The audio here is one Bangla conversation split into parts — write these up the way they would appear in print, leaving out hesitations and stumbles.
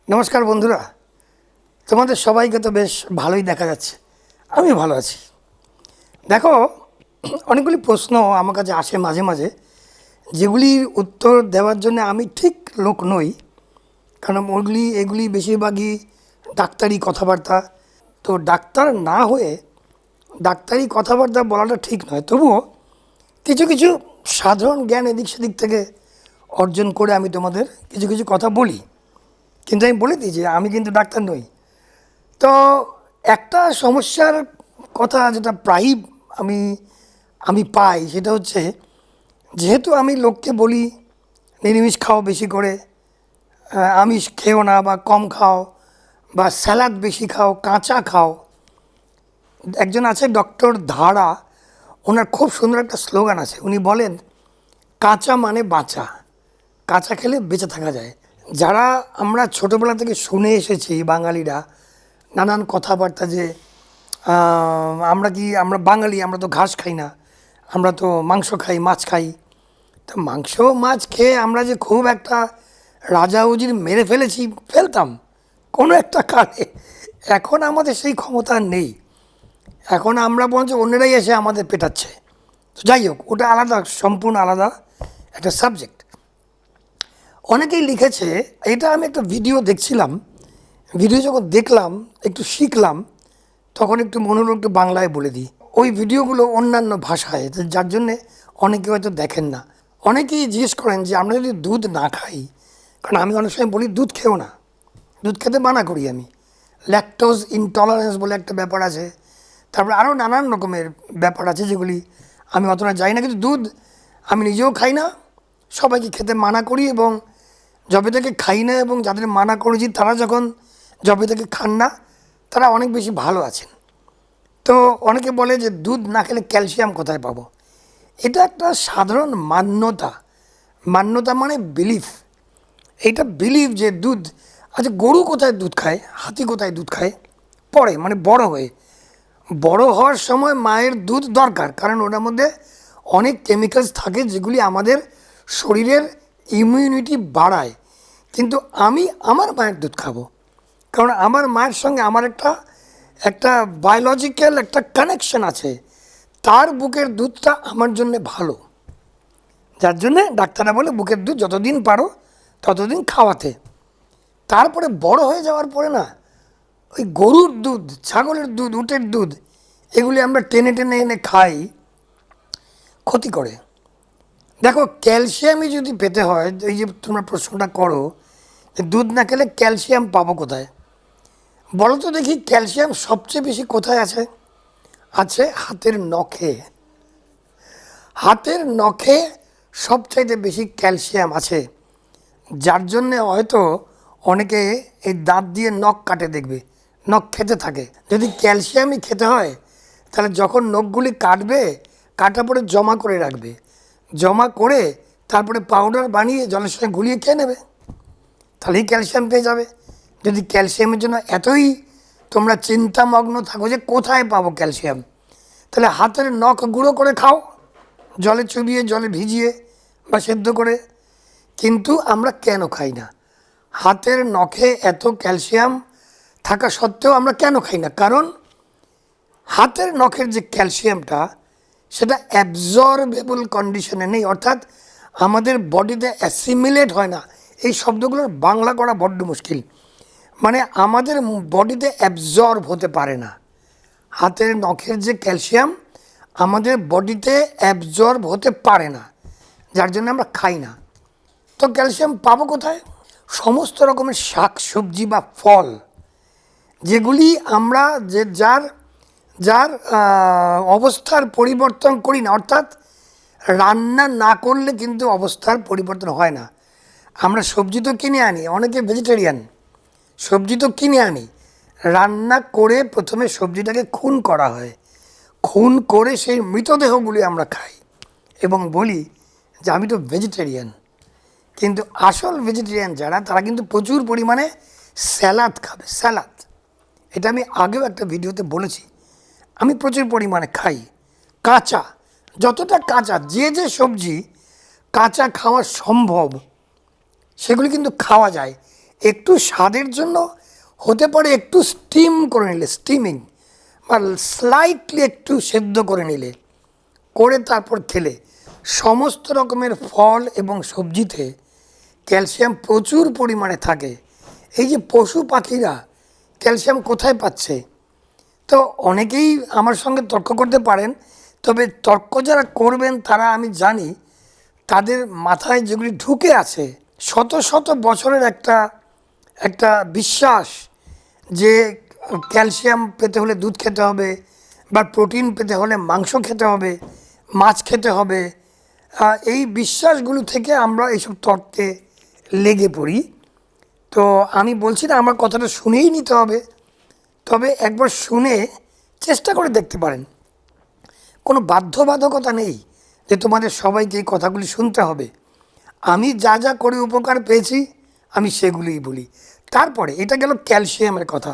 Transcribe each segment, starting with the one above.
নমস্কার বন্ধুরা, তোমাদের সবাইকে তো বেশ ভালোই দেখা যাচ্ছে। আমি ভালো আছি। দেখো, অনেকগুলি প্রশ্ন আমার কাছে আসে মাঝে মাঝে, যেগুলির উত্তর দেওয়ার জন্য আমি ঠিক লোক নই। কারণ এগুলি বেশিরভাগই ডাক্তারি কথাবার্তা। তো ডাক্তার না হয়ে ডাক্তারি কথাবার্তা বলাটা ঠিক নয়, তবুও কিছু কিছু সাধারণ জ্ঞান এদিক সেদিক থেকে অর্জন করে আমি তোমাদের কিছু কিছু কথা বলি। কিন্তু আমি বলে দিই যে আমি কিন্তু ডাক্তার নই। তো একটা সমস্যার কথা যেটা প্রায়ই আমি আমি পাই, সেটা হচ্ছে, যেহেতু আমি লোককে বলি নিরামিষ খাও বেশি করে, আমিষ খেও না বা কম খাও, বা স্যালাড বেশি খাও, কাঁচা খাও। একজন আছে ডক্টর ধারা, ওনার খুব সুন্দর একটা স্লোগান আছে। উনি বলেন, কাঁচা মানে বাঁচা, কাঁচা খেলে বেঁচে থাকা যায়। যারা আমরা ছোটোবেলা থেকে শুনে এসেছি বাঙালিরা নানান কথাবার্তা, যে আমরা বাঙালি, আমরা তো ঘাস খাই না, আমরা তো মাংস খাই, মাছ খাই। তো মাংস মাছ খেয়ে আমরা যে খুব একটা রাজা উজির মেরে ফেলতাম কোনো একটা কালে, এখন আমাদের সেই ক্ষমতা নেই। এখন আমরা বরঞ্চ অন্যরাই এসে আমাদের পেটাচ্ছে। তো যাই হোক, ওটা আলাদা, সম্পূর্ণ আলাদা একটা সাবজেক্ট। অনেকেই লিখেছে, এটা আমি একটা ভিডিও দেখছিলাম, ভিডিও যখন দেখলাম একটু শিখলাম, তখন একটু মনে হলো একটু বাংলায় বলে দিই। ওই ভিডিওগুলো অন্যান্য ভাষায়, যার জন্যে অনেকে হয়তো দেখেন না। অনেকেই জিজ্ঞেস করেন যে আমরা যদি দুধ না খাই, কারণ আমি অনেক সময় বলি দুধ খেও না, দুধ খেতে মানা করি আমি। ল্যাকটোজ ইনটলারেন্স বলে একটা ব্যাপার আছে, তারপরে আরও নানান রকমের ব্যাপার আছে যেগুলি আমি অতটা জানি না। কিন্তু দুধ আমি নিজেও খাই না, সবাইকে খেতে মানা করি। এবং যবে থেকে খাই না এবং যাদের মানা করেছি তারা যখন যবে থেকে খান না, তারা অনেক বেশি ভালো আছেন। তো অনেকে বলে যে দুধ না খেলে ক্যালসিয়াম কোথায় পাবো। এটা একটা সাধারণ মান্যতা। মান্যতা মানে বিলিফ। এইটা বিলিভ যে দুধ, আচ্ছা গরু কোথায় দুধ খায়, হাতি কোথায় দুধ খায়, পরে মানে বড় হয়ে, বড় হওয়ার সময় মায়ের দুধ দরকার, কারণ ওটার মধ্যে অনেক কেমিক্যালস থাকে যেগুলি আমাদের শরীরের ইমিউনিটি বাড়ায়। কিন্তু আমি আমার মায়ের দুধ খাবো, কারণ আমার মায়ের সঙ্গে আমার একটা একটা বায়োলজিক্যাল একটা কানেকশন আছে। তার বুকের দুধটা আমার জন্য ভালো, যার জন্যে ডাক্তাররা বলে বুকের দুধ যতদিন পারো ততদিন খাওয়াতে। তারপরে বড় হয়ে যাওয়ার পরে না, ওই গরুর দুধ, ছাগলের দুধ, উটের দুধ, এগুলি আমরা টেনে টেনে এনে খাই, ক্ষতি করে। দেখো, ক্যালসিয়ামই যদি পেতে হয়, এই যে তোমরা প্রশ্নটা করো যে দুধ না খেলে ক্যালসিয়াম পাবো কোথায়, বলো তো দেখি। ক্যালসিয়াম সবচেয়ে বেশি কোথায় আছে? আছে হাতের নখে। হাতের নখে সবচাইতে বেশি ক্যালসিয়াম আছে, যার জন্যে হয়তো অনেকে এই দাঁত দিয়ে নখ কাটে, দেখবে নখ খেতে থাকে। যদি ক্যালসিয়ামই খেতে হয়, তাহলে যখন নখগুলি কাটবে, কাটার পরে জমা করে রাখবে, জমা করে তারপরে পাউডার বানিয়ে জলের সঙ্গে গুলিয়ে খেয়ে নেবে, তাহলেই ক্যালসিয়াম পেয়ে যাবে। যদি ক্যালসিয়ামের জন্য এতই তোমরা চিন্তামগ্ন থাকো যে কোথায় পাবো ক্যালসিয়াম, তাহলে হাতের নখ গুঁড়ো করে খাও, জলে চুবিয়ে, জলে ভিজিয়ে বা সেদ্ধ করে। কিন্তু আমরা কেন খাই না? হাতের নখে এত ক্যালসিয়াম থাকা সত্ত্বেও আমরা কেন খাই না? কারণ হাতের নখের যে ক্যালসিয়ামটা, সেটা অ্যাবজর্বেবল কন্ডিশনে নেই, অর্থাৎ আমাদের বডিতে অ্যাসিমিলেট হয় না। এই শব্দগুলোর বাংলা করা বড্ড মুশকিল। মানে আমাদের বডিতে অ্যাবজর্ব হতে পারে না। হাতের নখের যে ক্যালসিয়াম আমাদের বডিতে অ্যাবজর্ব হতে পারে না, যার জন্য আমরা খাই না। তো ক্যালসিয়াম পাবো কোথায়? সমস্ত রকমের শাক সবজি বা ফল, যেগুলি আমরা যার যার অবস্থার পরিবর্তন করি না, অর্থাৎ রান্না না করলে কিন্তু অবস্থার পরিবর্তন হয় না। আমরা সবজি তো কিনে আনি, অনেকে ভেজিটেরিয়ান, সবজি তো কিনে আনি, রান্না করে প্রথমে সবজিটাকে খুন করা হয়, খুন করে সেই মৃতদেহগুলি আমরা খাই এবং বলি যে আমি তো ভেজিটেরিয়ান। কিন্তু আসল ভেজিটেরিয়ান যারা, তারা কিন্তু প্রচুর পরিমাণে স্যালাড খাবে, স্যালাড। এটা আমি আগেও একটা ভিডিওতে বলেছি। আমি প্রচুর পরিমাণে খাই কাঁচা, যতটা কাঁচা, যে সবজি কাঁচা খাওয়া সম্ভব সেগুলি কিন্তু খাওয়া যায়। একটু স্বাদের জন্য হতে পারে একটু স্টিম করে নিলে, স্টিমিং বা স্লাইটলি একটু সেদ্ধ করে নিলে, করে তারপর খেলে সমস্ত রকমের ফল এবং সবজিতে ক্যালসিয়াম প্রচুর পরিমাণে থাকে। এই যে পশু পাখিরা ক্যালসিয়াম কোথায় পাচ্ছে? তো অনেকেই আমার সঙ্গে তর্ক করতে পারেন, তবে তর্ক যারা করবেন তারা আমি জানি তাদের মাথায় যেগুলি ঢুকে আছে শত শত বছরের একটা একটা বিশ্বাস যে ক্যালসিয়াম পেতে হলে দুধ খেতে হবে, বা প্রোটিন পেতে হলে মাংস খেতে হবে, মাছ খেতে হবে। এই বিশ্বাসগুলো থেকে আমরা এইসব তর্কে লেগে পড়ি। তো আমি বলছি না আমার কথাটা শুনেই নিতে হবে, তবে একবার শুনে চেষ্টা করে দেখতে পারেন। কোনো বাধ্যবাধকতা নেই যে তোমাদের সবাইকে এই কথাগুলি শুনতে হবে। আমি যা যা করে উপকার পেয়েছি আমি সেগুলিই বলি। তারপরে এটা গেল ক্যালসিয়ামের কথা।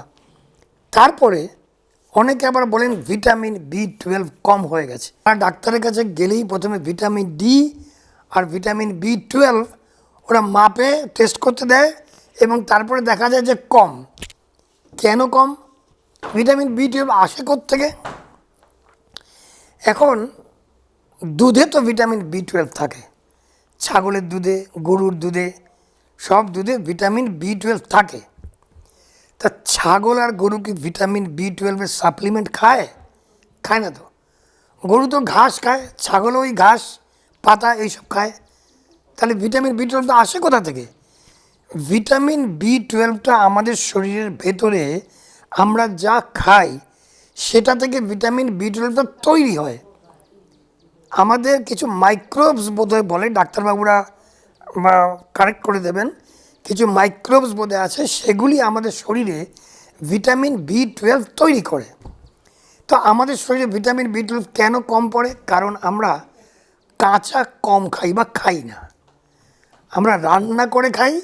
তারপরে অনেকে আবার বলেন ভিটামিন B12 কম হয়ে গেছে, আর ডাক্তারের কাছে গেলেই প্রথমে ভিটামিন ডি আর ভিটামিন B12 ওরা মাপে টেস্ট করতে দেয়, এবং তারপরে দেখা যায় যে কম। কেন কম? ভিটামিন B12 আসে থেকে? এখন দুধে তো ভিটামিন B12 থাকে, ছাগলের দুধে, গরুর দুধে, সব দুধে ভিটামিন B12 থাকে। তা ছাগল আর গরু কি ভিটামিন B12 সাপ্লিমেন্ট খায়? খায় না তো। গরু তো ঘাস খায়, ছাগলও ওই ঘাস পাতা এইসব খায়। তাহলে ভিটামিন B12 তো আসে কোথা থেকে? ভিটামিন B12টা আমাদের শরীরের ভেতরে আমরা যা খাই সেটা থেকে ভিটামিন B12টা তৈরি হয়। আমাদের কিছু মাইক্রোবস বোধহয় বলে, ডাক্তারবাবুরা কারেক্ট করে দেবেন, কিছু মাইক্রোবস বোধহয় আছে, সেগুলি আমাদের শরীরে ভিটামিন B12 তৈরি করে। তো আমাদের শরীরে ভিটামিন B12 কেন কম পড়ে? কারণ আমরা কাঁচা কম খাই বা খাই না। আমরা রান্না করে খাই,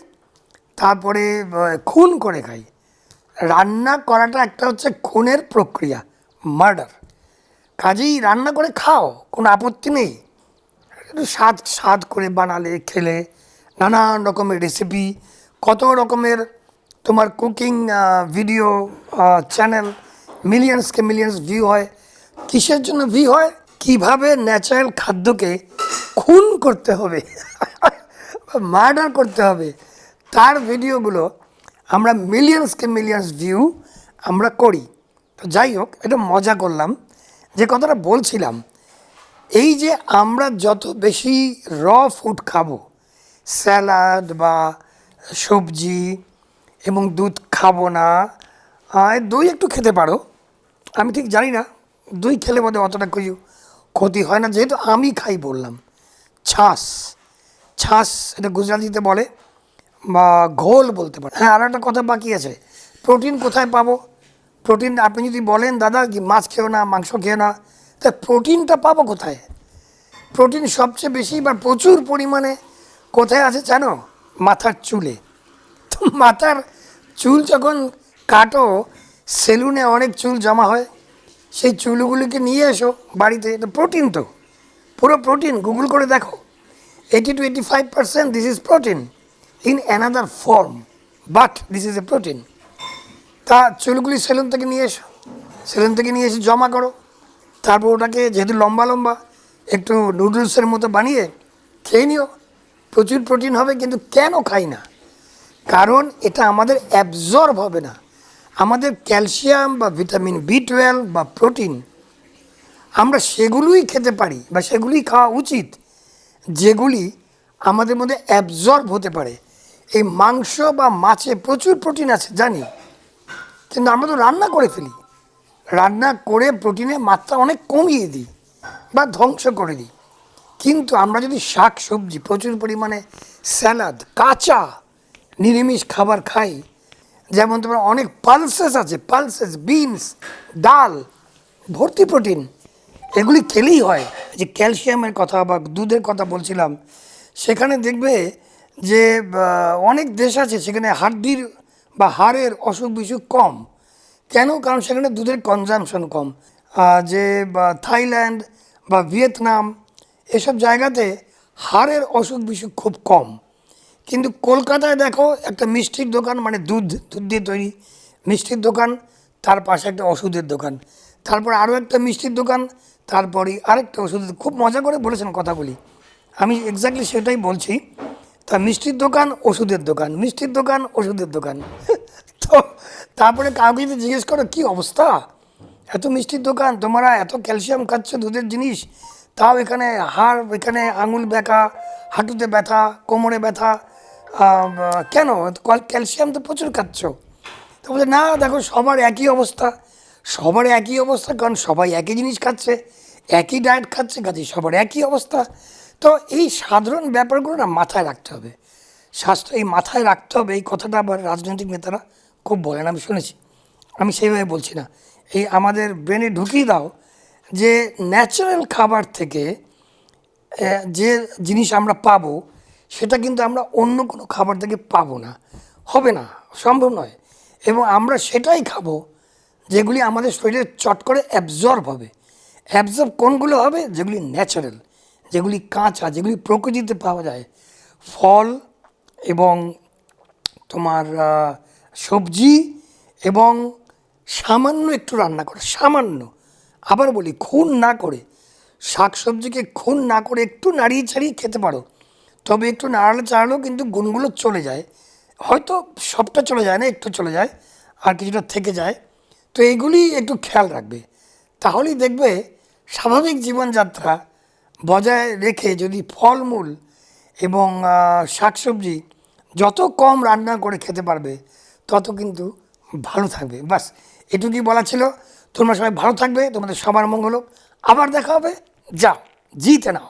তারপরে খুন করে খাই। রান্না করাটা একটা হচ্ছে খুনের প্রক্রিয়া, মার্ডার। কাজেই রান্না করে খাও, কোনো আপত্তি নেই, একটু স্বাদ স্বাদ করে বানালে খেলে, নানান রকমের রেসিপি, কত রকমের তোমার কুকিং ভিডিও চ্যানেল, মিলিয়ন্সকে মিলিয়ন্স ভিউ হয়। কিসের জন্য ভিউ হয়? কীভাবে ন্যাচারাল খাদ্যকে খুন করতে হবে, মার্ডার করতে হবে, তার ভিডিওগুলো আমরা মিলিয়ন্সকে মিলিয়ন্স ভিউ আমরা করি। তো যাই হোক, এটা মজা করলাম। যে কথাটা বলছিলাম, এই যে আমরা যত বেশি র ফুড খাবো, স্যালাড বা সবজি, এবং দুধ খাবো না, দই একটু খেতে পারো, আমি ঠিক জানি না দই খেলে বোধহয় অতটা কিছু ক্ষতি হয় না, যেহেতু আমি খাই বললাম। ছাঁস, ছাঁস এটা গুজরাটিতে বলে, বা ঘোল বলতে পারে। হ্যাঁ, আর একটা কথা বাকি আছে, প্রোটিন কোথায় পাবো? প্রোটিন আপনি যদি বলেন দাদা কি মাছ খেও না, মাংস খেও না, তা প্রোটিনটা পাবো কোথায়? প্রোটিন সবচেয়ে বেশি বা প্রচুর পরিমাণে কোথায় আছে জানো? মাথার চুলে। তো মাথার চুল যখন কাটো, সেলুনে অনেক চুল জমা হয়, সেই চুলগুলিকে নিয়ে এসো বাড়িতে, তো প্রোটিন, তো পুরো প্রোটিন। গুগল করে দেখো, 80 to 85% this is protein in another form, but this is a protein. তা চুলগুলি সেলুন থেকে নিয়ে এসো, সেলুন থেকে নিয়ে এসে জমা করো, তারপর ওটাকে যেহেতু লম্বা লম্বা একটু নুডলসের মতো বানিয়ে খেয়ে নিও, প্রচুর প্রোটিন হবে। কিন্তু কেন খাই না? কারণ এটা আমাদের অ্যাবজর্ব হবে না। আমাদের ক্যালসিয়াম বা ভিটামিন B12 বা প্রোটিন আমরা সেগুলোই খেতে পারি বা সেগুলোই খাওয়া উচিত যেগুলি আমাদের মধ্যে অ্যাবজর্ব হতে পারে। এই মাংস বা মাছে প্রচুর প্রোটিন আছে জানি, কিন্তু আমরা তো রান্না করে ফেলি, রান্না করে প্রোটিনের মাত্রা অনেক কমিয়ে দিই বা ধ্বংস করে দিই। কিন্তু আমরা যদি শাক সবজি, প্রচুর পরিমাণে স্যালাড, কাঁচা নিরামিষ খাবার খাই, যেমন তোমার অনেক পালসেস আছে, পালসেস, বিনস, ডাল, ভর্তি প্রোটিন, এগুলি খেলেই হয়। যে ক্যালসিয়ামের কথা বা দুধের কথা বলছিলাম, সেখানে দেখবে যে অনেক দেশ আছে সেখানে হাড্ডির বা হাড়ের অসুখ বিসুখ কম। কেন? কারণ সেখানে দুধের কনজামশন কম। যে থাইল্যান্ড বা ভিয়েতনাম, এসব জায়গাতে হাড়ের অসুখ বিসুখ খুব কম। কিন্তু কলকাতায় দেখো একটা মিষ্টির দোকান, মানে দুধ দিয়ে তৈরি মিষ্টির দোকান, তার পাশে একটা ওষুধের দোকান, তারপর আরও একটা মিষ্টির দোকান, তারপরে আরেকটা ওষুধের। খুব মজা করে বলেছেন কথাগুলি, আমি এক্স্যাক্টলি সেটাই বলছি। তা মিষ্টির দোকান, ওষুধের দোকান, মিষ্টির দোকান, ওষুধের দোকান। তো তারপরে কাউকে যদি জিজ্ঞেস করো কী অবস্থা, এত মিষ্টির দোকান, তোমরা এত ক্যালসিয়াম খাচ্ছ, দুধের জিনিস, তাও এখানে হাড়, এখানে আঙুল ব্যথা, হাঁটুতে ব্যথা, কোমরে ব্যথা, কেন? ক্যালসিয়াম তো প্রচুর খাচ্ছ। তো বলছে না দেখো সবার একই অবস্থা, সবার একই অবস্থা, কারণ সবাই একই জিনিস খাচ্ছে, একই ডায়েট খাচ্ছে, কাজে সবার একই অবস্থা। তো এই সাধারণ ব্যাপারগুলো না মাথায় রাখতে হবে, স্বাস্থ্য এই মাথায় রাখতে হবে। এই কথাটা আবার রাজনৈতিক নেতারা খুব বলেন, আমি শুনেছি, আমি সেইভাবে বলছি না। এই আমাদের ব্রেনে ঢুকিয়ে দাও যে ন্যাচারাল খাবার থেকে যে জিনিস আমরা পাবো, সেটা কিন্তু আমরা অন্য কোনো খাবার থেকে পাবো না, হবে না, সম্ভব নয়। এবং আমরা সেটাই খাবো যেগুলি আমাদের শরীরে চট করে অ্যাবজর্ব হবে। অ্যাবজর্ব কোনগুলো হবে? যেগুলি ন্যাচারাল, যেগুলি কাঁচা, যেগুলি প্রকৃতিতে পাওয়া যায়, ফল এবং তোমার সবজি, এবং সামান্য একটু রান্না করে, সামান্য, আবার বলি খুন না করে, শাক সবজিকে খুন না করে একটু নাড়িয়ে ছাড়িয়ে খেতে পারো, তবে একটু নাড়ালে চাড়ালেও কিন্তু গুণগুলো চলে যায়, হয়তো সবটা চলে যায় না, একটু চলে যায়, আর কিছুটা থেকে যায়। তো এইগুলি একটু খেয়াল রাখবে, তাহলেই দেখবে স্বাভাবিক জীবনযাত্রা বজায় রেখে যদি ফলমূল এবং শাকসবজি যত কম রান্না করে খেতে পারবে, তত কিন্তু ভালো থাকবে। বাস এটুকুই বলা ছিল। তোমরা সবাই ভালো থাকবে, তোমাদের সবার মঙ্গল হোক। আবার দেখা হবে, যাও জিতে নাও।